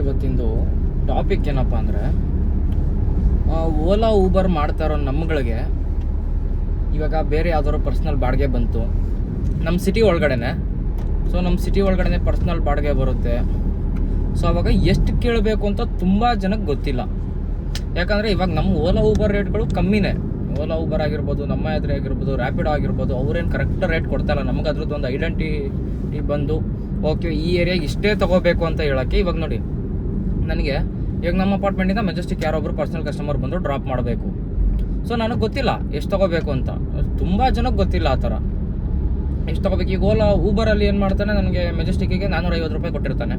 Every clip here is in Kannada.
ಇವತ್ತಿಂದು ಟಾಪಿಕ್ ಏನಪ್ಪ ಅಂದರೆ, ಓಲಾ ಊಬರ್ ಮಾಡ್ತಾ ಇರೋ ನಮ್ಗಳಿಗೆ ಇವಾಗ ಬೇರೆ ಯಾವ್ದಾದ್ರು ಪರ್ಸ್ನಲ್ ಬಾಡಿಗೆ ಬಂತು ನಮ್ಮ ಸಿಟಿ ಒಳಗಡೆನೆ. ಸೊ ನಮ್ಮ ಸಿಟಿ ಒಳಗಡೆ ಪರ್ಸ್ನಲ್ ಬಾಡಿಗೆ ಬರುತ್ತೆ. ಸೊ ಅವಾಗ ಎಷ್ಟು ಕೇಳಬೇಕು ಅಂತ ತುಂಬ ಜನಕ್ಕೆ ಗೊತ್ತಿಲ್ಲ. ಯಾಕಂದರೆ ಇವಾಗ ನಮ್ಮ ಓಲಾ ಊಬರ್ ರೇಟ್ಗಳು ಕಮ್ಮಿನೇ. ಓಲಾ ಊಬರ್ ಆಗಿರ್ಬೋದು, ನಮ್ಮ ಎದುರು ಆಗಿರ್ಬೋದು, ರ್ಯಾಪಿಡೋ ಆಗಿರ್ಬೋದು, ಅವ್ರೇನು ಕರೆಕ್ಟ್ ರೇಟ್ ಕೊಡ್ತಾಯಿಲ್ಲ. ನಮ್ಗೆ ಅದ್ರದ್ದು ಒಂದು ಐಡೆಂಟಿಟಿ ಬಂದು ಓಕೆ ಈ ಏರಿಯಾಗೆ ಇಷ್ಟೇ ತೊಗೋಬೇಕು ಅಂತ ಹೇಳೋಕ್ಕೆ. ಇವಾಗ ನೋಡಿ, ನನಗೆ ಇವಾಗ ನಮ್ಮ ಅಪಾರ್ಟ್ಮೆಂಟಿಂದ ಮೆಜೆಸ್ಟಿಕ್ ಯಾರೊಬ್ಬರು ಪರ್ಸನಲ್ ಕಸ್ಟಮರ್ ಬಂದು ಡ್ರಾಪ್ ಮಾಡಬೇಕು. ಸೊ ನನಗೆ ಗೊತ್ತಿಲ್ಲ ಎಷ್ಟು ತೊಗೋಬೇಕು ಅಂತ. ತುಂಬ ಜನಕ್ಕೆ ಗೊತ್ತಿಲ್ಲ ಆ ಥರ ಎಷ್ಟು ತೊಗೋಬೇಕು. ಈಗ ಓಲಾ ಊಬರಲ್ಲಿ ಏನು ಮಾಡ್ತಾನೆ, ನನಗೆ ಮೆಜೆಸ್ಟಿಕ್ಕಿಗೆ 450 ರೂಪಾಯಿ ಕೊಟ್ಟಿರ್ತಾನೆ.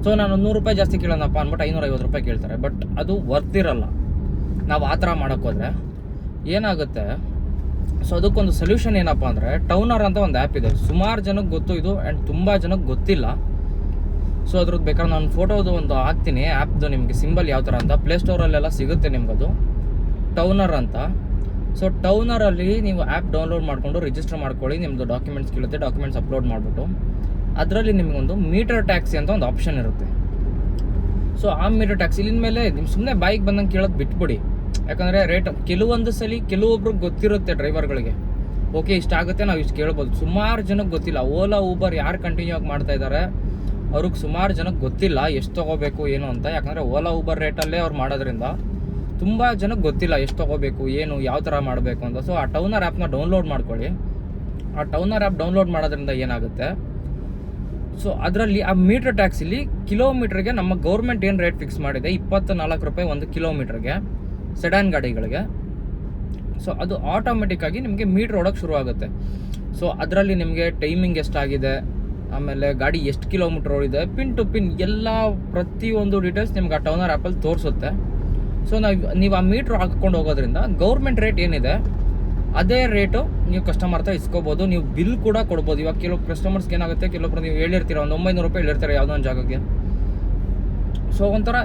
ಸೊ ನಾನು 100 ರೂಪಾಯಿ ಜಾಸ್ತಿ ಕೇಳೋಣಪ್ಪ ಅಂದ್ಬಿಟ್ಟು 550 ರೂಪಾಯಿ ಕೇಳ್ತಾರೆ. ಬಟ್ ಅದು ವರ್ತ್ ಇರಲ್ಲ ನಾವು ಆ ಥರ ಮಾಡೋಕ್ಕೋದ್ರೆ. ಏನಾಗುತ್ತೆ, ಸೊ ಅದಕ್ಕೊಂದು ಸೊಲ್ಯೂಷನ್ ಏನಪ್ಪ ಅಂದರೆ, ಟೌನರ್ ಅಂತ ಒಂದು ಆ್ಯಪ್ ಇದೆ. ಸುಮಾರು ಜನಕ್ಕೆ ಗೊತ್ತು ಇದು, ಆ್ಯಂಡ್ ತುಂಬ ಜನಕ್ಕೆ ಗೊತ್ತಿಲ್ಲ. ಸೊ ಅದ್ರದ್ದು ಬೇಕಾದ್ರೆ ನಾನು ಫೋಟೋದು ಒಂದು ಹಾಕ್ತೀನಿ, ಆ್ಯಪ್ದು ನಿಮಗೆ ಸಿಂಬಲ್ ಯಾವ ಥರ ಅಂತ. ಪ್ಲೇಸ್ಟೋರಲ್ಲೆಲ್ಲ ಸಿಗುತ್ತೆ ನಿಮಗದು, ಟೌನರ್ ಅಂತ. ಸೊ ಟೌನರಲ್ಲಿ ನೀವು ಆ್ಯಪ್ ಡೌನ್ಲೋಡ್ ಮಾಡಿಕೊಂಡು ರಿಜಿಸ್ಟರ್ ಮಾಡ್ಕೊಳ್ಳಿ. ನಿಮ್ಮದು ಡಾಕ್ಯುಮೆಂಟ್ಸ್ ಕೇಳುತ್ತೆ, ಡಾಕ್ಯುಮೆಂಟ್ಸ್ ಅಪ್ಲೋಡ್ ಮಾಡಿಬಿಟ್ಟು ಅದರಲ್ಲಿ ನಿಮಗೊಂದು ಮೀಟರ್ ಟ್ಯಾಕ್ಸಿ ಅಂತ ಒಂದು ಆಪ್ಷನ್ ಇರುತ್ತೆ. ಸೊ ಆ ಮೀಟರ್ ಟ್ಯಾಕ್ಸಿ ಇಲ್ಲಿನ ಮೇಲೆ ನಿಮ್ಮ ಸುಮ್ಮನೆ ಬೈಕ್ ಬಂದಂಗೆ ಕೇಳೋದು ಬಿಟ್ಬಿಡಿ. ಯಾಕಂದರೆ ರೇಟ್ ಕೆಲವೊಂದು ಸಲ ಕೆಲವೊಬ್ರಿಗೆ ಗೊತ್ತಿರುತ್ತೆ ಡ್ರೈವರ್ಗಳಿಗೆ, ಓಕೆ ಇಷ್ಟಾಗುತ್ತೆ ನಾವು ಇಷ್ಟು ಕೇಳ್ಬೋದು. ಸುಮಾರು ಜನಕ್ಕೆ ಗೊತ್ತಿಲ್ಲ. ಓಲಾ ಊಬರ್ ಯಾರು ಕಂಟಿನ್ಯೂ ಆಗಿ ಮಾಡ್ತಾ ಇದ್ದಾರೆ ಅವ್ರಿಗೆ ಸುಮಾರು ಜನಕ್ಕೆ ಗೊತ್ತಿಲ್ಲ ಎಷ್ಟು ತೊಗೋಬೇಕು ಏನು ಅಂತ. ಯಾಕಂದರೆ ಓಲಾ ಊಬರ್ ರೇಟಲ್ಲೇ ಅವ್ರು ಮಾಡೋದ್ರಿಂದ ತುಂಬ ಜನಕ್ಕೆ ಗೊತ್ತಿಲ್ಲ ಎಷ್ಟು ತೊಗೋಬೇಕು ಏನು ಯಾವ ಥರ ಮಾಡಬೇಕು ಅಂತ. ಸೊ ಆ ಟೌನರ್ ಆ್ಯಪ್ನ ಡೌನ್ಲೋಡ್ ಮಾಡ್ಕೊಳ್ಳಿ. ಆ ಟೌನರ್ ಆ್ಯಪ್ ಡೌನ್ಲೋಡ್ ಮಾಡೋದ್ರಿಂದ ಏನಾಗುತ್ತೆ, ಸೊ ಅದರಲ್ಲಿ ಆ ಮೀಟರ್ ಟ್ಯಾಕ್ಸಿಲಿ ಕಿಲೋಮೀಟ್ರಿಗೆ ನಮ್ಮ ಗೌರ್ಮೆಂಟ್ ಏನು ರೇಟ್ ಫಿಕ್ಸ್ ಮಾಡಿದೆ 24 ರೂಪಾಯಿ ಒಂದು ಕಿಲೋಮೀಟ್ರಿಗೆ ಸೆಡಾನ್ ಗಾಡಿಗಳಿಗೆ. ಸೊ ಅದು ಆಟೋಮೆಟಿಕ್ಕಾಗಿ ನಿಮಗೆ ಮೀಟ್ರ್ ಹೊಡೋಕ್ಕೆ ಶುರು ಆಗುತ್ತೆ. ಸೊ ಅದರಲ್ಲಿ ನಿಮಗೆ ಟೈಮಿಂಗ್ ಎಷ್ಟಾಗಿದೆ, ಆಮೇಲೆ ಗಾಡಿ ಎಷ್ಟು ಕಿಲೋಮೀಟ್ರ್ ಓಡಿದೆ, ಪಿನ್ ಟು ಪಿನ್ ಎಲ್ಲ ಪ್ರತಿಯೊಂದು ಡೀಟೇಲ್ಸ್ ನಿಮ್ಗೆ ಆ ಟೌನರ್ ಆ್ಯಪಲ್ಲಿ ತೋರಿಸುತ್ತೆ. ಸೊ ನೀವು ಆ ಮೀಟ್ರ್ ಹಾಕ್ಕೊಂಡು ಹೋಗೋದ್ರಿಂದ ಗೌರ್ಮೆಂಟ್ ರೇಟ್ ಏನಿದೆ ಅದೇ ರೇಟು ನೀವು ಕಸ್ಟಮರ್ ಹತ್ರ ಇಸ್ಕೋಬೋದು. ನೀವು ಬಿಲ್ ಕೂಡ ಕೊಡ್ಬೋದು. ಇವಾಗ ಕೆಲವು ಕಸ್ಟಮರ್ಸ್ಗೆ ಏನಾಗುತ್ತೆ, ಕೆಲವೊಬ್ರು ನೀವು ಹೇಳಿರ್ತೀರ ಒಂದು 900 ರೂಪಾಯಿ ಹೇಳಿರ್ತಾರೆ ಯಾವುದೋ ಒಂದು ಜಾಗಕ್ಕೆ. ಸೊ ಒಂಥರ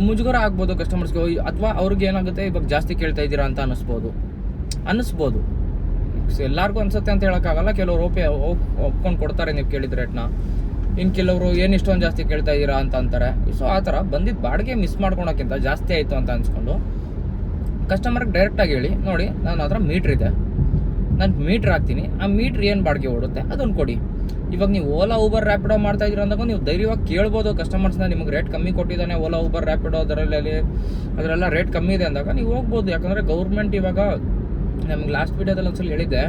ಮುಜುಗರ ಆಗ್ಬೋದು ಕಸ್ಟಮರ್ಸ್ಗೆ, ಅಥವಾ ಅವ್ರಿಗೆ ಏನಾಗುತ್ತೆ ಇವಾಗ ಜಾಸ್ತಿ ಕೇಳ್ತಾ ಇದ್ದೀರಾ ಅಂತ ಅನ್ನಿಸ್ಬೋದು. ಸೊ ಎಲ್ಲರಿಗೂ ಅನ್ಸುತ್ತೆ ಅಂತ ಹೇಳೋಕ್ಕಾಗಲ್ಲ. ಕೆಲವರು ಒಪ್ಕೊಂಡು ಕೊಡ್ತಾರೆ ನೀವು ಕೇಳಿದ ರೇಟ್ನ. ಇನ್ನು ಕೆಲವರು ಏನು ಇಷ್ಟೊಂದು ಜಾಸ್ತಿ ಕೇಳ್ತಾ ಇದ್ದೀರಾ ಅಂತ ಅಂತಾರೆ. ಸೊ ಆ ಥರ ಬಂದಿದ್ದು ಬಾಡಿಗೆ ಮಿಸ್ ಮಾಡ್ಕೊಳೋಕ್ಕಿಂತ ಜಾಸ್ತಿ ಆಯಿತು ಅಂತ ಅನ್ಸ್ಕೊಂಡು ಕಸ್ಟಮರ್ಗೆ ಡೈರೆಕ್ಟಾಗಿ ಹೇಳಿ, ನೋಡಿ ನಾನು ಹತ್ರ ಮೀಟ್ರ್ ಇದೆ, ನಾನು ಮೀಟ್ರ್ ಹಾಕ್ತೀನಿ, ಆ ಮೀಟ್ರ್ ಏನು ಬಾಡಿಗೆ ಓಡುತ್ತೆ ಅದನ್ನು ಕೊಡಿ. ಇವಾಗ ನೀವು ಓಲಾ ಊಬರ್ ರ್ಯಾಪಿಡೋ ಮಾಡ್ತಾ ಇದ್ದೀರ ಅಂದಾಗ ನೀವು ಧೈರ್ಯವಾಗಿ ಕೇಳ್ಬೋದು ಕಸ್ಟಮರ್ಸ್ನ. ನಿಮಗೆ ರೇಟ್ ಕಮ್ಮಿ ಕೊಟ್ಟಿದ್ದಾನೆ ಓಲಾ ಊಬರ್ ರ್ಯಾಪಿಡೋ, ಅದರೆಲ್ಲ ರೇಟ್ ಕಮ್ಮಿ ಇದೆ ಅಂದಾಗ ನೀವು ಹೋಗ್ಬೋದು. ಯಾಕಂದರೆ ಗೌರ್ಮೆಂಟ್ ಇವಾಗ ನಮ್ಗೆ ಲಾಸ್ಟ್ ವೀಡಿಯೋದಲ್ಲಿ ಒಂದ್ಸಲ ಹೇಳಿದ್ದೆ,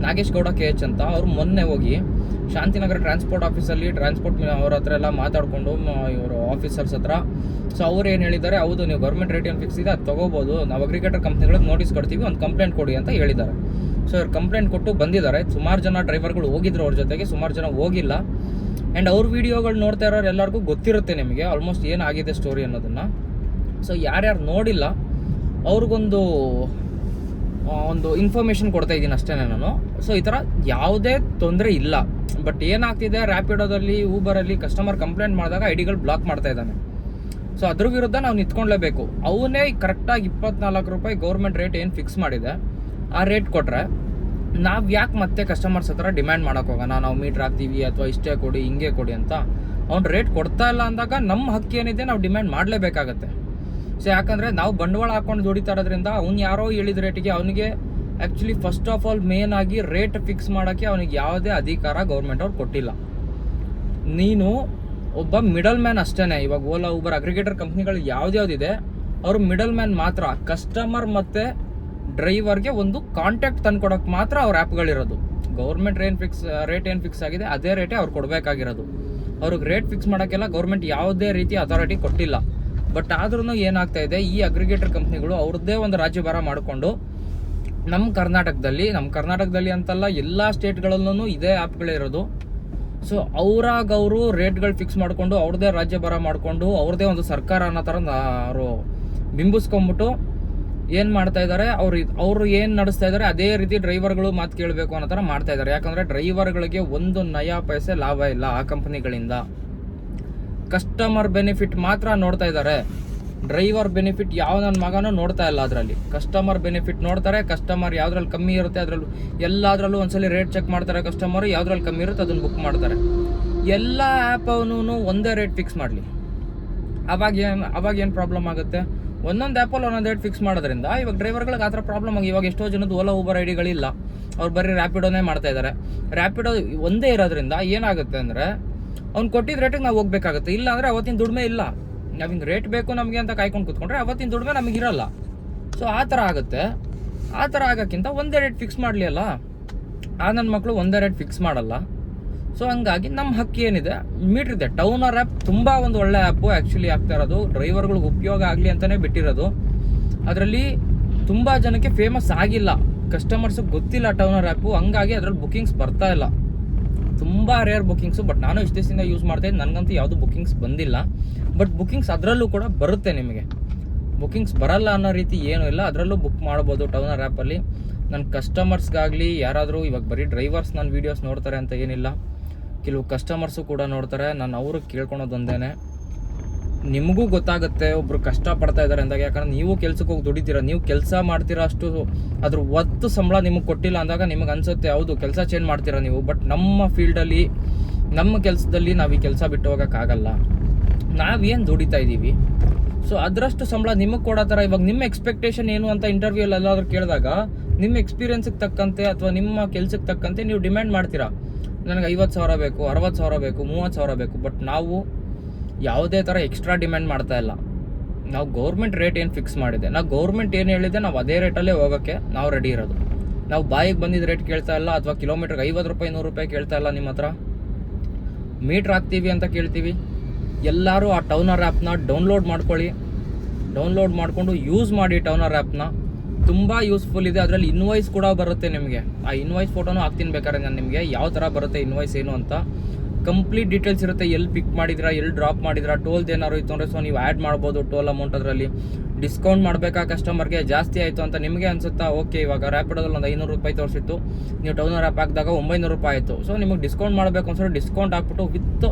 ನಾಗೇಶ್ ಗೌಡ KH ಅಂತ, ಅವ್ರು ಮೊನ್ನೆ ಹೋಗಿ ಶಾಂತಿನಗರ ಟ್ರಾನ್ಸ್ಪೋರ್ಟ್ ಆಫೀಸಲ್ಲಿ ಅವ್ರ ಹತ್ರ ಎಲ್ಲ ಮಾತಾಡಿಕೊಂಡು ಇವರು ಆಫೀಸರ್ಸ್ ಹತ್ರ. ಸೊ ಅವ್ರು ಏನು ಹೇಳಿದ್ದಾರೆ, ಹೌದು ನೀವು ಗೌರ್ಮೆಂಟ್ ರೇಟ್ ಏನು ಫಿಕ್ಸ್ ಇದೆ ಅದು ತೊಗೋಬೋದು, ನಾವು ಅಗ್ರಿಗೇಟರ್ ಕಂಪ್ನಿಗಳಿಗೆ ನೋಟಿಸ್ ಕೊಡ್ತೀವಿ, ಒಂದು ಕಂಪ್ಲೇಂಟ್ ಕೊಡಿ ಅಂತ ಹೇಳಿದ್ದಾರೆ. ಸೊ ಅವ್ರು ಕಂಪ್ಲೇಂಟ್ ಕೊಟ್ಟು ಬಂದಿದ್ದಾರೆ. ಸುಮಾರು ಜನ ಡ್ರೈವರ್ಗಳು ಹೋಗಿದ್ರು ಅವ್ರ ಜೊತೆಗೆ, ಸುಮಾರು ಜನ ಹೋಗಿಲ್ಲ. ಆ್ಯಂಡ್ ಅವ್ರ ವೀಡಿಯೋಗಳು ನೋಡ್ತಾ ಇರೋರು ಎಲ್ಲರಿಗೂ ಗೊತ್ತಿರುತ್ತೆ ನಿಮಗೆ ಆಲ್ಮೋಸ್ಟ್ ಏನಾಗಿದೆ ಸ್ಟೋರಿ ಅನ್ನೋದನ್ನು. ಸೊ ಯಾರ್ಯಾರು ನೋಡಿಲ್ಲ ಅವ್ರಿಗೊಂದು ಇನ್ಫಾರ್ಮೇಷನ್ ಕೊಡ್ತಾ ಇದ್ದೀನಿ ಅಷ್ಟೇ ನಾನು. ಸೊ ಈ ಥರ ಯಾವುದೇ ತೊಂದರೆ ಇಲ್ಲ. ಬಟ್ ಏನಾಗ್ತಿದೆ, ರ್ಯಾಪಿಡೋದಲ್ಲಿ ಊಬರಲ್ಲಿ ಕಸ್ಟಮರ್ ಕಂಪ್ಲೇಂಟ್ ಮಾಡಿದಾಗ ಐಡಿಗಳು ಬ್ಲಾಕ್ ಮಾಡ್ತಾ ಇದ್ದಾನೆ. ಸೊ ಅದ್ರ ವಿರುದ್ಧ ನಾವು ನಿಂತ್ಕೊಳ್ಳೇಬೇಕು. ಅವನೇ ಕರೆಕ್ಟಾಗಿ 24 ರೂಪಾಯಿ ಗೌರ್ಮೆಂಟ್ ರೇಟ್ ಏನು ಫಿಕ್ಸ್ ಮಾಡಿದೆ ಆ ರೇಟ್ ಕೊಟ್ಟರೆ ನಾವು ಯಾಕೆ ಮತ್ತೆ ಕಸ್ಟಮರ್ಸ್ ಹತ್ರ ಡಿಮ್ಯಾಂಡ್ ಮಾಡೋಕೆ ಹೋಗೋಣ, ನಾವು ಮೀಟ್ರ್ ಹಾಕ್ತೀವಿ ಅಥವಾ ಇಷ್ಟೇ ಕೊಡಿ ಹಿಂಗೆ ಕೊಡಿ ಅಂತ. ಅವ್ನು ರೇಟ್ ಕೊಡ್ತಾ ಇಲ್ಲ ಅಂದಾಗ ನಮ್ಮ ಹಕ್ಕು ಏನಿದೆ ನಾವು ಡಿಮ್ಯಾಂಡ್ ಮಾಡಲೇಬೇಕಾಗತ್ತೆ. ಸೊ ಯಾಕಂದರೆ ನಾವು ಬಂಡವಾಳ ಹಾಕೊಂಡು ದುಡಿತಾ ಇರೋದ್ರಿಂದ ಅವ್ನು ಯಾರೋ ಹೇಳಿದ ರೇಟಿಗೆ ಅವನಿಗೆ actually first of all main ಆಗಿ ರೇಟ್ ಫಿಕ್ಸ್ ಮಾಡೋಕ್ಕೆ ಅವನಿಗೆ ಯಾವುದೇ ಅಧಿಕಾರ ಗೌರ್ಮೆಂಟ್ ಅವ್ರು ಕೊಟ್ಟಿಲ್ಲ. ನೀನು ಒಬ್ಬ ಮಿಡಲ್ ಮ್ಯಾನ್ ಅಷ್ಟೇ. ಇವಾಗ ಓಲಾ ಊಬರ್ ಅಗ್ರಿಗೇಟರ್ ಕಂಪ್ನಿಗಳು ಯಾವ್ದ್ಯಾವ್ದಿದೆ ಅವರು ಮಿಡಲ್ ಮ್ಯಾನ್ ಮಾತ್ರ. ಕಸ್ಟಮರ್ ಮತ್ತು ಡ್ರೈವರ್ಗೆ ಒಂದು ಕಾಂಟ್ಯಾಕ್ಟ್ ತಂದ್ಕೊಡೋಕೆ ಮಾತ್ರ ಅವ್ರ ಆ್ಯಪ್ಗಳಿರೋದು. ಗೌರ್ಮೆಂಟ್ ರೇಟ್ ಏನು ಫಿಕ್ಸ್ ಆಗಿದೆ ಅದೇ ರೇಟೇ ಅವ್ರು ಕೊಡಬೇಕಾಗಿರೋದು. ಅವ್ರಿಗೆ ರೇಟ್ ಫಿಕ್ಸ್ ಮಾಡೋಕ್ಕೆಲ್ಲ ಗೌರ್ಮೆಂಟ್ ಯಾವುದೇ ರೀತಿ ಅಥಾರಿಟಿ ಕೊಟ್ಟಿಲ್ಲ. ಬಟ್ ಆದ್ರೂ ಏನಾಗ್ತಾ ಇದೆ, ಈ ಅಗ್ರಿಗೇಟರ್ ಕಂಪ್ನಿಗಳು ಅವ್ರದ್ದೇ ಒಂದು ರಾಜ್ಯಭಾರ ಮಾಡಿಕೊಂಡು ನಮ್ಮ ಕರ್ನಾಟಕದಲ್ಲಿ ಅಂತಲ್ಲ ಎಲ್ಲ ಸ್ಟೇಟ್ಗಳಲ್ಲೂ ಇದೇ ಆ್ಯಪ್ಗಳಿರೋದು. ಸೊ ಅವರು ರೇಟ್ಗಳು ಫಿಕ್ಸ್ ಮಾಡಿಕೊಂಡು ಅವ್ರದ್ದೇ ರಾಜ್ಯಭಾರ ಮಾಡಿಕೊಂಡು ಅವ್ರದ್ದೇ ಒಂದು ಸರ್ಕಾರ ಅನ್ನೋ ಥರ ಅವರು ಬಿಂಬಿಸ್ಕೊಂಬಿಟ್ಟು ಏನು ಮಾಡ್ತಾ ಇದ್ದಾರೆ, ಅವರು ಏನು ನಡೆಸ್ತಾ ಇದ್ದಾರೆ ಅದೇ ರೀತಿ ಡ್ರೈವರ್ಗಳು ಮಾತು ಕೇಳಬೇಕು ಅನ್ನೋ ಥರ ಮಾಡ್ತಾ ಇದ್ದಾರೆ. ಯಾಕಂದರೆ ಡ್ರೈವರ್ಗಳಿಗೆ ಒಂದು ನಯಾ ಪೈಸೆ ಲಾಭ ಇಲ್ಲ ಆ ಕಂಪ್ನಿಗಳಿಂದ. ಕಸ್ಟಮರ್ ಬೆನಿಫಿಟ್ ಮಾತ್ರ ನೋಡ್ತಾ ಇದ್ದಾರೆ. ಡ್ರೈವರ್ ಬೆನಿಫಿಟ್ ಯಾವ ನನ್ನ ಮಗನೂ ನೋಡ್ತಾ ಇಲ್ಲ. ಅದರಲ್ಲಿ ಕಸ್ಟಮರ್ ಬೆನಿಫಿಟ್ ನೋಡ್ತಾರೆ. ಕಸ್ಟಮರ್ ಯಾವ್ದ್ರಲ್ಲಿ ಕಮ್ಮಿ ಇರುತ್ತೆ ಅದರಲ್ಲೂ ಎಲ್ಲದರಲ್ಲೂ ಒಂದ್ಸಲಿ ರೇಟ್ ಚೆಕ್ ಮಾಡ್ತಾರೆ. ಕಸ್ಟಮರ್ ಯಾವ್ದ್ರಲ್ಲಿ ಕಮ್ಮಿ ಇರುತ್ತೆ ಅದನ್ನು ಬುಕ್ ಮಾಡ್ತಾರೆ. ಎಲ್ಲ ಆ್ಯಪ್ ಅವನು ಒಂದೇ ರೇಟ್ ಫಿಕ್ಸ್ ಮಾಡಲಿ, ಅವಾಗ ಏನು ಪ್ರಾಬ್ಲಮ್ ಆಗುತ್ತೆ, ಒಂದೊಂದು ಆ್ಯಪಲ್ಲಿ ಒಂದೊಂದು ರೇಟ್ ಫಿಕ್ಸ್ ಮಾಡೋದ್ರಿಂದ ಇವಾಗ ಡ್ರೈವರ್ಗಳಿಗೆ ಆ ಥರ ಪ್ರಾಬ್ಲಮ್ ಆಗಿ ಇವಾಗ ಎಷ್ಟೋ ಜನದ್ದು ಓಲಾ ಊಬರ್ ಐಡಿಗಳಿಲ್ಲ, ಅವ್ರು ಬರೀ ರ್ಯಾಪಿಡೋನೇ ಮಾಡ್ತಾ ಇದ್ದಾರೆ. ರ್ಯಾಪಿಡೋ ಒಂದೇ ಇರೋದ್ರಿಂದ ಏನಾಗುತ್ತೆ ಅಂದರೆ ಅವ್ನು ಕೊಟ್ಟಿದ್ದ ರೇಟಿಗೆ ನಾವು ಹೋಗ್ಬೇಕಾಗುತ್ತೆ, ಇಲ್ಲ ಅಂದರೆ ಅವತ್ತಿನ ದುಡಿಮೆ ಇಲ್ಲ. ನಾವು ಹಿಂಗೆ ರೇಟ್ ಬೇಕು ನಮಗೆ ಅಂತ ಕಾಯ್ಕೊಂಡು ಕೂತ್ಕೊಂಡ್ರೆ ಅವತ್ತಿನ ದುಡಿಮೆ ನಮಗಿರಲ್ಲ. ಸೊ ಆ ಥರ ಆಗುತ್ತೆ. ಆ ಥರ ಆಗೋಕ್ಕಿಂತ ಒಂದೇ ರೇಟ್ ಫಿಕ್ಸ್ ಮಾಡಲಿ ಅಲ್ಲ, ನನ್ನ ಮಕ್ಕಳು ಒಂದೇ ರೇಟ್ ಫಿಕ್ಸ್ ಮಾಡಲ್ಲ. ಸೊ ಹಂಗಾಗಿ ನಮ್ಮ ಹಕ್ಕಿ ಏನಿದೆ ಮೀಟ್ರ್ ಇದೆ. ಟೌನರ್ ಆ್ಯಪ್ ತುಂಬ ಒಂದು ಒಳ್ಳೆ ಆ್ಯಪು ಆ್ಯಕ್ಚುಲಿ ಆಗ್ತಾ ಇರೋದು, ಡ್ರೈವರ್ಗಳಿಗೆ ಉಪಯೋಗ ಆಗಲಿ ಅಂತಲೇ ಬಿಟ್ಟಿರೋದು. ಅದರಲ್ಲಿ ತುಂಬ ಜನಕ್ಕೆ ಫೇಮಸ್ ಆಗಿಲ್ಲ, ಕಸ್ಟಮರ್ಸಿಗೆ ಗೊತ್ತಿಲ್ಲ ಟೌನರ್ ಆ್ಯಪು, ಹಂಗಾಗಿ ಅದರಲ್ಲಿ ಬುಕ್ಕಿಂಗ್ಸ್ ಬರ್ತಾ ಇಲ್ಲ, ತುಂಬ ರೇರ್ ಬುಕ್ಕಿಂಗ್ಸು. ಬಟ್ ನಾನು ಇಷ್ಟು ದಿವಸದಿಂದ ಯೂಸ್ ಮಾಡ್ತಾಯಿದ್ದೆ, ನನಗಂತೂ ಯಾವುದು ಬುಕ್ಕಿಂಗ್ಸ್ ಬಂದಿಲ್ಲ. ಬಟ್ ಬುಕ್ಕಿಂಗ್ಸ್ ಅದರಲ್ಲೂ ಕೂಡ ಬರುತ್ತೆ, ನಿಮಗೆ ಬುಕ್ಕಿಂಗ್ಸ್ ಬರಲ್ಲ ಅನ್ನೋ ರೀತಿ ಏನೂ ಇಲ್ಲ, ಅದರಲ್ಲೂ ಬುಕ್ ಮಾಡ್ಬೋದು ಟೌನರ್ ಆ್ಯಪಲ್ಲಿ. ನನ್ನ ಕಸ್ಟಮರ್ಸ್ಗಾಗಲಿ ಯಾರಾದರೂ ಇವಾಗ ಬರೀ ಡ್ರೈವರ್ಸ್ ನನ್ನ ವೀಡಿಯೋಸ್ ನೋಡ್ತಾರೆ ಅಂತ ಏನಿಲ್ಲ, ಕೆಲವು ಕಸ್ಟಮರ್ಸು ಕೂಡ ನೋಡ್ತಾರೆ. ನಾನು ಅವ್ರಿಗೆ ಕೇಳ್ಕೊಳೋದೊಂದೇ, ನಿಮಗೂ ಗೊತ್ತಾಗುತ್ತೆ ಒಬ್ರು ಕಷ್ಟಪಡ್ತಾ ಇದ್ದಾರೆ ಅಂದಾಗ. ಯಾಕಂದ್ರೆ ನೀವು ಕೆಲ್ಸಕ್ಕೆ ಹೋಗಿ ದುಡಿತೀರ, ನೀವು ಕೆಲಸ ಮಾಡ್ತೀರಾ, ಅಷ್ಟು ಅದ್ರ ಒತ್ತು ಸಂಬಳ ನಿಮಗೆ ಕೊಟ್ಟಿಲ್ಲ ಅಂದಾಗ ನಿಮಗೆ ಅನಿಸುತ್ತೆ ಹೌದು ಕೆಲಸ ಚೇಂಜ್ ಮಾಡ್ತೀರಾ ನೀವು. ಬಟ್ ನಮ್ಮ ಫೀಲ್ಡಲ್ಲಿ ನಮ್ಮ ಕೆಲಸದಲ್ಲಿ ನಾವು ಈ ಕೆಲಸ ಬಿಟ್ಟು ಹೋಗೋಕ್ಕಾಗಲ್ಲ, ನಾವೇನು ದುಡಿತಾ ಇದ್ದೀವಿ ಸೊ ಅದರಷ್ಟು ಸಂಬಳ ನಿಮಗೆ ಕೊಡೋ ಥರ. ಇವಾಗ ನಿಮ್ಮ ಎಕ್ಸ್ಪೆಕ್ಟೇಷನ್ ಏನು ಅಂತ ಇಂಟರ್ವ್ಯೂಲ್ಲಿ ಎಲ್ಲಾದರೂ ಕೇಳಿದಾಗ ನಿಮ್ಮ ಎಕ್ಸ್ಪೀರಿಯನ್ಸಿಗೆ ತಕ್ಕಂತೆ ಅಥವಾ ನಿಮ್ಮ ಕೆಲಸಕ್ಕೆ ತಕ್ಕಂತೆ ನೀವು ಡಿಮ್ಯಾಂಡ್ ಮಾಡ್ತೀರಾ, ನನಗೆ 50,000 ಬೇಕು, 60,000 ಬೇಕು, 30,000 ಬೇಕು. ಬಟ್ ನಾವು ಯಾವುದೇ ಥರ ಎಕ್ಸ್ಟ್ರಾ ಡಿಮ್ಯಾಂಡ್ ಮಾಡ್ತಾ ಇಲ್ಲ. ನಾವು ಗೌರ್ಮೆಂಟ್ ರೇಟ್ ಏನು ಫಿಕ್ಸ್ ಮಾಡಿದೆ, ನಾವು ಗೌರ್ಮೆಂಟ್ ಏನು ಹೇಳಿದೆ ನಾವು ಅದೇ ರೇಟಲ್ಲೇ ಹೋಗೋಕ್ಕೆ ನಾವು ರೆಡಿ ಇರೋದು. ನಾವು ಬಾಯಿಗೆ ಬಂದಿದ್ದ ರೇಟ್ ಕೇಳ್ತಾ ಇಲ್ಲ, ಅಥವಾ ಕಿಲೋಮೀಟ್ರಿಗೆ 50 ರೂಪಾಯಿ 100 ರೂಪಾಯಿ ಕೇಳ್ತಾ ಇಲ್ಲ. ನಿಮ್ಮ ಹತ್ರ ಮೀಟ್ರ್ ಹಾಕ್ತೀವಿ ಅಂತ ಕೇಳ್ತೀವಿ. ಎಲ್ಲರೂ ಆ ಟೌನರ್ ಆ್ಯಪ್ನ ಡೌನ್ಲೋಡ್ ಮಾಡ್ಕೊಳ್ಳಿ, ಡೌನ್ಲೋಡ್ ಮಾಡಿಕೊಂಡು ಯೂಸ್ ಮಾಡಿ. ಟೌನರ್ ಆ್ಯಪ್ನ ತುಂಬ ಯೂಸ್ಫುಲ್ ಇದೆ. ಅದರಲ್ಲಿ ಇನ್ವಾಯ್ಸ್ ಕೂಡ ಬರುತ್ತೆ ನಿಮಗೆ. ಆ ಇನ್ವಾಯ್ಸ್ ಫೋಟೋನು ಹಾಕ್ತೀನಿ ಬೇಕಾದ್ರೆ ನಾನು ನಿಮಗೆ, ಯಾವ ಥರ ಬರುತ್ತೆ ಇನ್ವಾಯ್ಸ್ ಏನು ಅಂತ ಕಂಪ್ಲೀಟ್ ಡೀಟೇಲ್ಸ್ ಇರುತ್ತೆ. ಎಲ್ಲಿ ಪಿಕ್ ಮಾಡಿದ್ರಾ, ಎಲ್ಲಿ ಡ್ರಾಪ್ ಮಾಡಿದ್ರಾ, ಟೋಲ್ದು ಏನಾದ್ರು ಇತ್ತು ಅಂದರೆ ಸೊ ನೀವು ಆ್ಯಡ್ ಮಾಡ್ಬೋದು ಟೋಲ್ ಅಮೌಂಟ್. ಅದರಲ್ಲಿ ಡಿಸ್ಕೌಂಟ್ ಮಾಡಬೇಕಾ ಕಸ್ಟಮರ್ಗೆ, ಜಾಸ್ತಿ ಆಯಿತು ಅಂತ ನಿಮಗೆ ಅನಿಸುತ್ತಾ, ಓಕೆ ಇವಾಗ ರ್ಯಾಪಿಡೋದಲ್ಲಿ ಒಂದು 500 ರೂಪಾಯಿ ತೋರಿಸಿತ್ತು, ನೀವು ಟೌನರ್ ಆ್ಯಪ್ ಹಾಕಿದಾಗ 900 ರೂಪಾಯಿ ಆಯಿತು. ಸೊ ನಿಮಗೆ ಡಿಸ್ಕೌಂಟ್ ಮಾಡಬೇಕು ಅನ್ಸೋ ಡಿಸ್ಕೌಂಟ್ ಹಾಕ್ಬಿಟ್ಟು ವಿತ್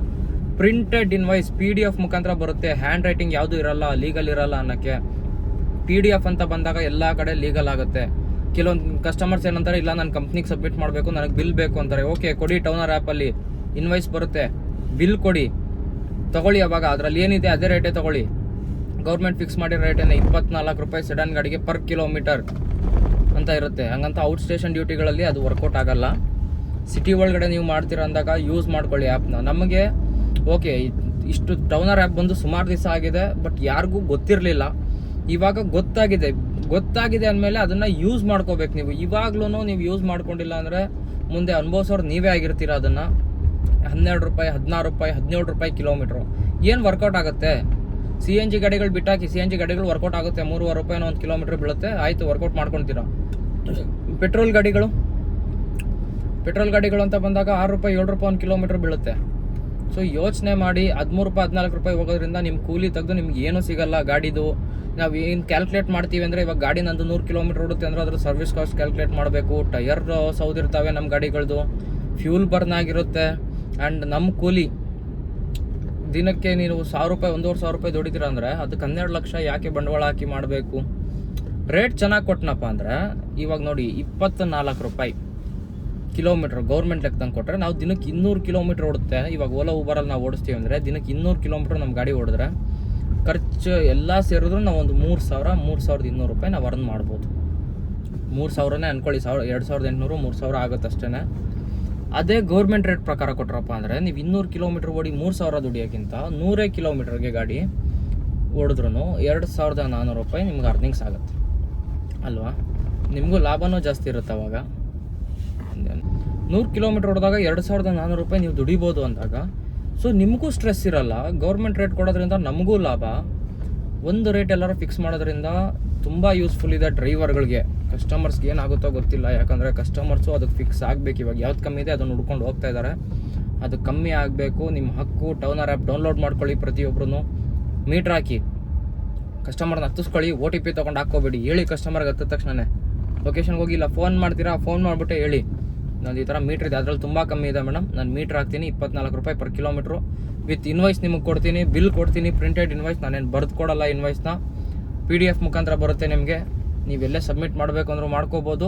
ಪ್ರಿಂಟೆಡ್ ಇನ್ವಾಯ್ಸ್ PDF ಮುಖಾಂತರ ಬರುತ್ತೆ. ಹ್ಯಾಂಡ್ ರೈಟಿಂಗ್ ಯಾವುದೂ ಇರಲ್ಲ, ಲೀಗಲ್ ಇರಲ್ಲ ಅನ್ನೋಕ್ಕೆ. PDF ಅಂತ ಬಂದಾಗ ಎಲ್ಲ ಕಡೆ ಲೀಗಲ್ ಆಗುತ್ತೆ. ಕೆಲವೊಂದು ಕಸ್ಟಮರ್ಸ್ ಏನಂತಾರೆ, ಇಲ್ಲ ನಾನು ಕಂಪ್ನಿಗೆ ಸಬ್ಮಿಟ್ ಮಾಡಬೇಕು, ನನಗೆ ಬಿಲ್ ಬೇಕು ಅಂತಾರೆ. ಓಕೆ ಕೊಡಿ, ಟೌನರ್ ಆ್ಯಪಲ್ಲಿ ಇನ್ವಾಯ್ಸ್ ಬರುತ್ತೆ, ಬಿಲ್ ಕೊಡಿ, ತೊಗೊಳ್ಳಿ. ಅವಾಗ ಅದರಲ್ಲಿ ಏನಿದೆ ಅದೇ ರೇಟೇ ತೊಗೊಳ್ಳಿ. ಗೌರ್ಮೆಂಟ್ ಫಿಕ್ಸ್ ಮಾಡಿರೋ ರೇಟೇನೆ 24 ರೂಪಾಯಿ ಸೆಡನ್ ಗಾಡಿಗೆ ಪರ್ ಕಿಲೋಮೀಟರ್ ಅಂತ ಇರುತ್ತೆ. ಹಂಗಂತ ಔಟ್ ಸ್ಟೇಷನ್ ಡ್ಯೂಟಿಗಳಲ್ಲಿ ಅದು ವರ್ಕೌಟ್ ಆಗಲ್ಲ. ಸಿಟಿ ಒಳಗಡೆ ನೀವು ಮಾಡ್ತೀರ ಅಂದಾಗ ಯೂಸ್ ಮಾಡ್ಕೊಳ್ಳಿ ಆ್ಯಪ್ನ. ನಮಗೆ ಓಕೆ ಇಷ್ಟು ಟೌನರ್ ಆ್ಯಪ್ ಬಂದು ಸುಮಾರು ದಿವಸ ಆಗಿದೆ, ಬಟ್ ಯಾರಿಗೂ ಗೊತ್ತಿರಲಿಲ್ಲ. ಇವಾಗ ಗೊತ್ತಾಗಿದೆ ಅಂದಮೇಲೆ ಅದನ್ನು ಯೂಸ್ ಮಾಡ್ಕೋಬೇಕು. ನೀವು ಇವಾಗ್ಲೂ ನೀವು ಯೂಸ್ ಮಾಡ್ಕೊಂಡಿಲ್ಲ ಅಂದರೆ ಮುಂದೆ ಅನುಭವಿಸೋರು ನೀವೇ ಆಗಿರ್ತೀರ. ಅದನ್ನು 12 ರೂಪಾಯಿ 16 ರೂಪಾಯಿ 17 ರೂಪಾಯಿ ಕಿಲೋಮೀಟ್ರು ಏನು ವರ್ಕೌಟ್ ಆಗುತ್ತೆ? CNG ಗಾಡಿಗಳು ಬಿಟ್ಟಾಕಿ, CNG ಗಾಡಿಗಳು ವರ್ಕೌಟ್ ಆಗುತ್ತೆ, 3.5 ರೂಪಾಯಿನೋ 1 ಕಿಲೋಮೀಟ್ರ್ ಬೀಳುತ್ತೆ, ಆಯಿತು ವರ್ಕೌಟ್ ಮಾಡ್ಕೊಳ್ತೀರಾ. ಪೆಟ್ರೋಲ್ ಗಾಡಿಗಳು ಅಂತ ಬಂದಾಗ 6 ರೂಪಾಯಿ 7 ರೂಪಾಯಿ 1 ಕಿಲೋಮೀಟ್ರ್ ಬೀಳುತ್ತೆ. ಸೊ ಯೋಚನೆ ಮಾಡಿ, 13 ರೂಪಾಯಿ 14 ರೂಪಾಯಿ ಹೋಗೋದ್ರಿಂದ ನಿಮ್ಮ ಕೂಲಿ ತೆಗೆದು ನಿಮ್ಗೆ ಏನೂ ಸಿಗಲ್ಲ ಗಾಡಿದು. ನಾವು ಏನು ಕ್ಯಾಲ್ಕುಲೇಟ್ ಮಾಡ್ತೀವಿ ಅಂದರೆ, ಇವಾಗ ಗಾಡಿ ನಂದು 100 ಕಿಲೋಮೀಟ್ರ್ ಓಡುತ್ತೆ ಅಂದರೆ ಅದ್ರ ಸರ್ವಿಸ್ ಕಾಸ್ಟ್ ಕ್ಯಾಲ್ಕುಲೇಟ್ ಮಾಡಬೇಕು. ಟೈರ್ ಸೌದಿರ್ತವೆ ನಮ್ಮ ಗಾಡಿಗಳದು, ಫ್ಯೂಲ್ ಬರ್ನ್ ಆಗಿರುತ್ತೆ. ಆ್ಯಂಡ್ ನಮ್ಮ ಕೂಲಿ ದಿನಕ್ಕೆ ನೀವು 1,000 ರೂಪಾಯಿ 1,500 ರೂಪಾಯಿ ದುಡಿತೀರ ಅಂದರೆ ಅದಕ್ಕೆ 12 ಲಕ್ಷ ಯಾಕೆ ಬಂಡವಾಳ ಹಾಕಿ ಮಾಡಬೇಕು? ರೇಟ್ ಚೆನ್ನಾಗಿ ಕೊಟ್ಟನಪ್ಪ ಅಂದರೆ ಇವಾಗ ನೋಡಿ 24 ರೂಪಾಯಿ ಕಿಲೋಮೀಟ್ರ್ ಗೌರ್ಮೆಂಟ್ ಲೆಕ್ಕದಂಗೆ ಕೊಟ್ಟರೆ ನಾವು ದಿನಕ್ಕೆ 200 ಕಿಲೋಮೀಟ್ರ್ ಓಡುತ್ತೆ. ಇವಾಗ ಓಲಾ ಊಬರಲ್ಲಿ ನಾವು ಓಡಿಸ್ತೀವಿ ಅಂದರೆ ದಿನಕ್ಕೆ 200 ಕಿಲೋಮೀಟ್ರ್ ನಮ್ಮ ಗಾಡಿ ಓಡಿದ್ರೆ ಖರ್ಚು ಎಲ್ಲ ಸೇರಿದ್ರು ನಾವು ಒಂದು 3,200 ರೂಪಾಯಿ ನಾವು ಅರ್ನ್ ಮಾಡ್ಬೋದು. 3,000ನೇ ಅಂದ್ಕೊಳ್ಳಿ, 2,800 3,000 ಆಗುತ್ತೆ ಅಷ್ಟೇ. ಅದೇ ಗೌರ್ಮೆಂಟ್ ರೇಟ್ ಪ್ರಕಾರ ಕೊಟ್ರಪ್ಪ ಅಂದರೆ ನೀವು 200 ಕಿಲೋಮೀಟ್ರ್ ಓಡಿ 3,000 ದುಡಿಯೋಕ್ಕಿಂತ 100 ಕಿಲೋಮೀಟ್ರಿಗೆ ಗಾಡಿ ಓಡಿದ್ರೂ 2,400 ರೂಪಾಯಿ ನಿಮ್ಗೆ ಅರ್ನಿಂಗ್ಸ್ ಆಗುತ್ತೆ ಅಲ್ವಾ? ನಿಮಗೂ ಲಾಭನೂ ಜಾಸ್ತಿ ಇರುತ್ತೆ. ಅವಾಗ 100 ಕಿಲೋಮೀಟ್ರ್ ಹೊಡೆದಾಗ 2,400 ರೂಪಾಯಿ ನೀವು ದುಡಿಬೋದು ಅಂದಾಗ ಸೊ ನಿಮಗೂ ಸ್ಟ್ರೆಸ್ ಇರಲ್ಲ. ಗೌರ್ಮೆಂಟ್ ರೇಟ್ ಕೊಡೋದ್ರಿಂದ ನಮಗೂ ಲಾಭ. ಒಂದು ರೇಟ್ ಎಲ್ಲರೂ ಫಿಕ್ಸ್ ಮಾಡೋದ್ರಿಂದ ತುಂಬ ಯೂಸ್ಫುಲ್ ಇದೆ ಡ್ರೈವರ್ಗಳಿಗೆ. ಕಸ್ಟಮರ್ಸ್ಗೆ ಏನಾಗುತ್ತೋ ಗೊತ್ತಿಲ್ಲ, ಯಾಕಂದರೆ ಕಸ್ಟಮರ್ಸು ಅದಕ್ಕೆ ಫಿಕ್ಸ್ ಆಗಬೇಕು. ಇವಾಗ ಯಾವ್ದು ಕಮ್ಮಿ ಇದೆ ಅದನ್ನು ಹುಡ್ಕೊಂಡು ಹೋಗ್ತಾ ಇದ್ದಾರೆ. ಅದು ಕಮ್ಮಿ ಆಗಬೇಕು. ನಿಮ್ಮ ಹಕ್ಕು. ಟೌನರ್ ಆ್ಯಪ್ ಡೌನ್ಲೋಡ್ ಮಾಡ್ಕೊಳ್ಳಿ ಪ್ರತಿಯೊಬ್ಬರೂ. ಮೀಟ್ರ್ ಹಾಕಿ ಕಸ್ಟಮರ್ನ ಹತ್ತಿಸ್ಕೊಳ್ಳಿ. OTP ತೊಗೊಂಡು ಹಾಕ್ಕೋಬೇಡಿ. ಹೇಳಿ ಕಸ್ಟಮರ್ಗೆ ಹತ್ತಿದ ತಕ್ಷಣವೇ ಲೊಕೇಶನ್ಗೆ ಹೋಗಿ, ಇಲ್ಲ ಫೋನ್ ಮಾಡ್ತೀರಾ, ಫೋನ್ ಮಾಡಿಬಿಟ್ಟೆ ಹೇಳಿ ನಂದು ಈ ಥರ ಮೀಟ್ರ್ ಇದೆ, ಅದರಲ್ಲಿ ತುಂಬ ಕಮ್ಮಿ ಇದೆ ಮೇಡಮ್, ನಾನು ಮೀಟ್ರ್ ಹಾಕ್ತೀನಿ 24 ರೂಪಾಯಿ ಪರ್ ಕಿಲೋಮೀಟ್ರು ವಿತ್ ಇನ್ವಾಯ್ಸ್ ನಿಮಗೆ ಕೊಡ್ತೀನಿ, ಬಿಲ್ ಕೊಡ್ತೀನಿ, ಪ್ರಿಂಟೆಡ್ ಇನ್ವಾಯ್ಸ್. ನಾನೇನು ಬರೆದು ಕೊಡಲ್ಲ ಇನ್ವಾಯ್ಸ್ನ, PDF ಮುಖಾಂತರ ಬರುತ್ತೆ ನಿಮಗೆ. ನೀವೆಲ್ಲೇ ಸಬ್ಮಿಟ್ ಮಾಡಬೇಕು ಅಂದರೂ ಮಾಡ್ಕೋಬೋದು.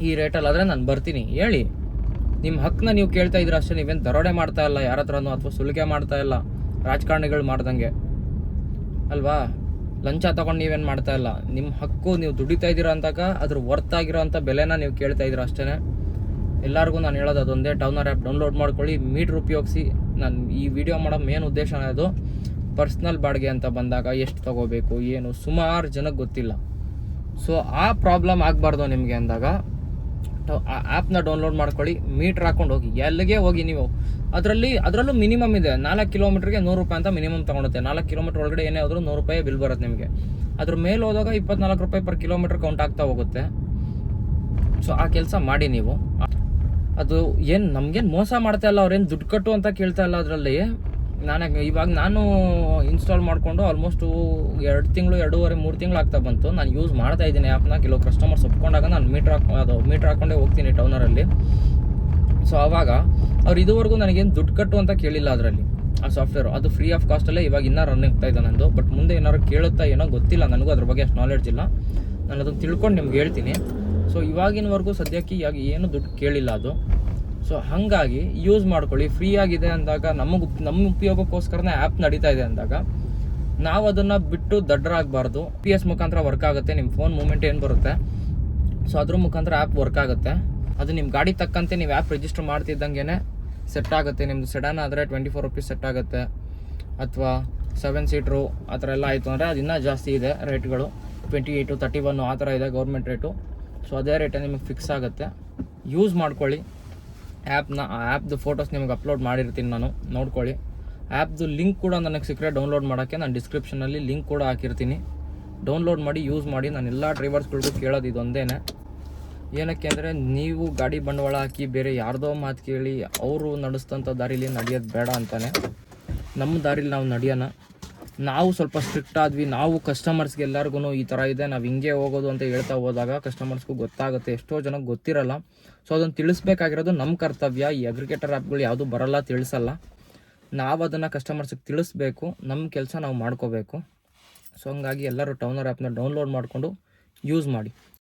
ಈ ರೇಟಲ್ಲಾದರೆ ನಾನು ಬರ್ತೀನಿ ಹೇಳಿ. ನಿಮ್ಮ ಹಕ್ಕನ್ನ ನೀವು ಕೇಳ್ತಾ ಇದ್ದೀರ ಅಷ್ಟೇ. ನೀವೇನು ದರೋಡೆ ಮಾಡ್ತಾ ಇಲ್ಲ ಯಾರ ಹತ್ರನೂ, ಅಥವಾ ಸುಲಿಗೆ ಮಾಡ್ತಾ ಇಲ್ಲ ರಾಜಕಾರಣಿಗಳು ಮಾಡ್ದಂಗೆ. ಅಲ್ವಾ? ಲಂಚ ತೊಗೊಂಡು ನೀವೇನು ಮಾಡ್ತಾ ಇಲ್ಲ, ನಿಮ್ಮ ಹಕ್ಕು, ನೀವು ದುಡಿತಾ ಇದ್ದೀರಾ ಅಂದಾಗ ಅದ್ರ ವರ್ತ್ ಆಗಿರೋ ಅಂಥ ಬೆಲೆನ ನೀವು ಕೇಳ್ತಾ ಇದ್ದೀರಾ ಅಷ್ಟೇ. ಎಲ್ಲರಿಗೂ ನಾನು ಹೇಳೋದು ಅದೊಂದೇ, ಟೌನರ್ ಆ್ಯಪ್ ಡೌನ್ಲೋಡ್ ಮಾಡ್ಕೊಳ್ಳಿ, ಮೀಟ್ರ್ ಉಪಯೋಗಿಸಿ. ನಾನು ಈ ವಿಡಿಯೋ ಮಾಡೋ ಮೇನ್ ಉದ್ದೇಶ ಅದು ಪರ್ಸ್ನಲ್ ಬಾಡಿಗೆ ಅಂತ ಬಂದಾಗ ಎಷ್ಟು ತೊಗೋಬೇಕು ಏನು ಸುಮಾರು ಜನಕ್ಕೆ ಗೊತ್ತಿಲ್ಲ. ಸೊ ಆ ಪ್ರಾಬ್ಲಮ್ ಆಗಬಾರ್ದು ನಿಮಗೆ ಅಂದಾಗ ಆ ಆ್ಯಪ್ನ ಡೌನ್ಲೋಡ್ ಮಾಡ್ಕೊಳ್ಳಿ, ಮೀಟ್ರ್ ಹಾಕೊಂಡು ಹೋಗಿ, ಎಲ್ಲಿಗೆ ಹೋಗಿ ನೀವು. ಅದರಲ್ಲೂ ಮಿನಿಮಮ್ ಇದೆ, 4 ಕಿಲೋಮೀಟ್ರಿಗೆ 100 ರೂಪಾಯಿ ಅಂತ ಮಿನಿಮಮ್ ತೊಗೊಳುತ್ತೆ. 4 ಕಿಲೋಮೀಟ್ರ್ ಒಳಗಡೆ ಏನೇ ಹೋದರೂ 100 ರೂಪಾಯಿ ಬಿಲ್ ಬರುತ್ತೆ ನಿಮಗೆ. ಅದ್ರ ಮೇಲೆ ಹೋದಾಗ 24 ರೂಪಾಯಿ ಪರ್ ಕಿಲೋಮೀಟ್ರ್ ಕೌಂಟ್ ಆಗ್ತಾ ಹೋಗುತ್ತೆ. ಸೊ ಆ ಕೆಲಸ ಮಾಡಿ ನೀವು. ಅದು ಏನು ನಮಗೇನು ಮೋಸ ಮಾಡ್ತಾ ಇಲ್ಲ, ಅವ್ರೇನು ದುಡ್ಡು ಕಟ್ಟು ಅಂತ ಕೇಳ್ತಾ ಇಲ್ಲ ಅದರಲ್ಲಿ. ಇವಾಗ ನಾನು ಇನ್ಸ್ಟಾಲ್ ಮಾಡಿಕೊಂಡು ಆಲ್ಮೋಸ್ಟು 2 ತಿಂಗಳು 2.5-3 ತಿಂಗಳು ಆಗ್ತಾ ಬಂತು. ನಾನು ಯೂಸ್ ಮಾಡ್ತಾ ಇದ್ದೀನಿ ಆ್ಯಪ್ನ. ಕೆಲವು ಕಸ್ಟಮರ್ಸ್ ಒಪ್ಕೊಂಡಾಗ ನಾನು ಮೀಟ್ರ್ ಹಾಕ್ಕೊಂಡೇ ಹೋಗ್ತೀನಿ ಟೌನರಲ್ಲಿ. ಸೊ ಆವಾಗ ಅವ್ರು ಇದುವರೆಗೂ ನನಗೇನು ದುಡ್ಡು ಕಟ್ಟು ಅಂತ ಕೇಳಿಲ್ಲ ಅದರಲ್ಲಿ. ಆ ಸಾಫ್ಟ್ವೇರು ಅದು ಫ್ರೀ ಆಫ್ ಕಾಸ್ಟಲ್ಲೇ ಇವಾಗ ಇನ್ನೂ ರನ್ ಆಗ್ತಾ ಇದೆ ನಂದು. ಬಟ್ ಮುಂದೆ ಏನಾದ್ರು ಕೇಳುತ್ತಾ ಏನೋ ಗೊತ್ತಿಲ್ಲ, ನನಗೂ ಅದ್ರ ಬಗ್ಗೆ ಅಷ್ಟು ನಾಲೆಡ್ಜ್ ಇಲ್ಲ. ನಾನು ಅದನ್ನು ತಿಳ್ಕೊಂಡು ನಿಮ್ಗೆ ಹೇಳ್ತೀನಿ. ಸೊ ಇವಾಗಿನವರೆಗೂ ಸದ್ಯಕ್ಕೆ ಏನು ದುಡ್ಡು ಕೇಳಿಲ್ಲ ಅದು. ಸೊ ಹಾಗಾಗಿ ಯೂಸ್ ಮಾಡ್ಕೊಳ್ಳಿ. ಫ್ರೀ ಆಗಿದೆ ಅಂದಾಗ ನಮ್ಮ ಉಪಯೋಗಕ್ಕೋಸ್ಕರನೇ ಆ್ಯಪ್ ನಡೀತಾ ಇದೆ ಅಂದಾಗ ನಾವು ಅದನ್ನು ಬಿಟ್ಟು ದಡ್ಡರಾಗಬಾರ್ದು. PS ಮುಖಾಂತರ ವರ್ಕ್ ಆಗುತ್ತೆ, ನಿಮ್ಮ ಫೋನ್ ಮೂಮೆಂಟ್ ಏನು ಬರುತ್ತೆ ಸೊ ಅದ್ರ ಮುಖಾಂತರ ಆ್ಯಪ್ ವರ್ಕ್ ಆಗುತ್ತೆ. ಅದು ನಿಮ್ಮ ಗಾಡಿ ತಕ್ಕಂತೆ ನೀವು ಆ್ಯಪ್ ರಿಜಿಸ್ಟರ್ ಮಾಡ್ತಿದ್ದಂಗೆ ಸೆಟ್ ಆಗುತ್ತೆ. ನಿಮ್ಮದು ಸೆಡಾನ್ ಆದರೆ 24 ರೂಪೀಸ್ ಸೆಟ್ ಆಗುತ್ತೆ, ಅಥವಾ 7 ಸೀಟ್ರು ಆ ಥರ ಎಲ್ಲ ಆಯಿತು ಅಂದರೆ ಅದು ಇನ್ನೂ ಜಾಸ್ತಿ ಇದೆ ರೇಟ್ಗಳು. 28, 31 ಆ ಥರ ಇದೆ ಗೌರ್ಮೆಂಟ್ ರೇಟು. ಸೊ ಅದೇ ರೇಟೇ ನಿಮಗೆ ಫಿಕ್ಸ್ ಆಗುತ್ತೆ. ಯೂಸ್ ಮಾಡ್ಕೊಳ್ಳಿ ಆ್ಯಪ್ನ. ಆ ಆ್ಯಪ್ದು ಫೋಟೋಸ್ ನಿಮಗೆ ಅಪ್ಲೋಡ್ ಮಾಡಿರ್ತೀನಿ ನಾನು, ನೋಡ್ಕೊಳ್ಳಿ. ಆ್ಯಪ್ದು ಲಿಂಕ್ ಕೂಡ ನನಗೆ ಸಿಕ್ಕರೆ ಡೌನ್ಲೋಡ್ ಮಾಡೋಕ್ಕೆ ನಾನು ಡಿಸ್ಕ್ರಿಪ್ಷನಲ್ಲಿ ಲಿಂಕ್ ಕೂಡ ಹಾಕಿರ್ತೀನಿ. ಡೌನ್ಲೋಡ್ ಮಾಡಿ ಯೂಸ್ ಮಾಡಿ. ನಾನು ಎಲ್ಲ ಡ್ರೈವರ್ಸ್ಗಳಿಗೂ ಕೇಳೋದು ಇದೊಂದೇ. ಏನಕ್ಕೆ ಅಂದರೆ ನೀವು ಗಾಡಿ ಬಂಡವಾಳ ಹಾಕಿ ಬೇರೆ ಯಾರ್ದೋ ಮಾತು ಕೇಳಿ ಅವರು ನಡೆಸ್ತಂಥ ದಾರಿಲಿ ನಡೆಯೋದು ಬೇಡ ಅಂತಾನೆ. ನಮ್ಮ ದಾರಿಲಿ ನಾವು ನಡೆಯೋಣ. ನಾವು ಸ್ವಲ್ಪ ಸ್ಟ್ರಿಕ್ಟ್ ಆದ್ವಿ, ನಾವು ಕಸ್ಟಮರ್ಸ್ಗೆ ಎಲ್ಲರಿಗೂ ಈ ಥರ ಇದೆ, ನಾವು ಹಿಂಗೆ ಹೋಗೋದು ಅಂತ ಹೇಳ್ತಾ ಹೋದಾಗ ಕಸ್ಟಮರ್ಸ್ಗೂ ಗೊತ್ತಾಗುತ್ತೆ. ಎಷ್ಟೋ ಜನಕ್ಕೆ ಗೊತ್ತಿರಲ್ಲ. ಸೊ ಅದನ್ನು ತಿಳಿಸ್ಬೇಕಾಗಿರೋದು ನಮ್ಮ ಕರ್ತವ್ಯ. ಈ ಅಗ್ರಿಗೇಟರ್ ಆ್ಯಪ್ಗಳು ಯಾವುದೂ ಬರಲ್ಲ, ತಿಳಿಸಲ್ಲ. ನಾವು ಅದನ್ನು ಕಸ್ಟಮರ್ಸಿಗೆ ತಿಳಿಸ್ಬೇಕು, ನಮ್ಮ ಕೆಲಸ ನಾವು ಮಾಡ್ಕೋಬೇಕು. ಸೊ ಹಂಗಾಗಿ ಎಲ್ಲರೂ ಟೌನರ್ ಆ್ಯಪ್ನ ಡೌನ್ಲೋಡ್ ಮಾಡಿಕೊಂಡು ಯೂಸ್ ಮಾಡಿ.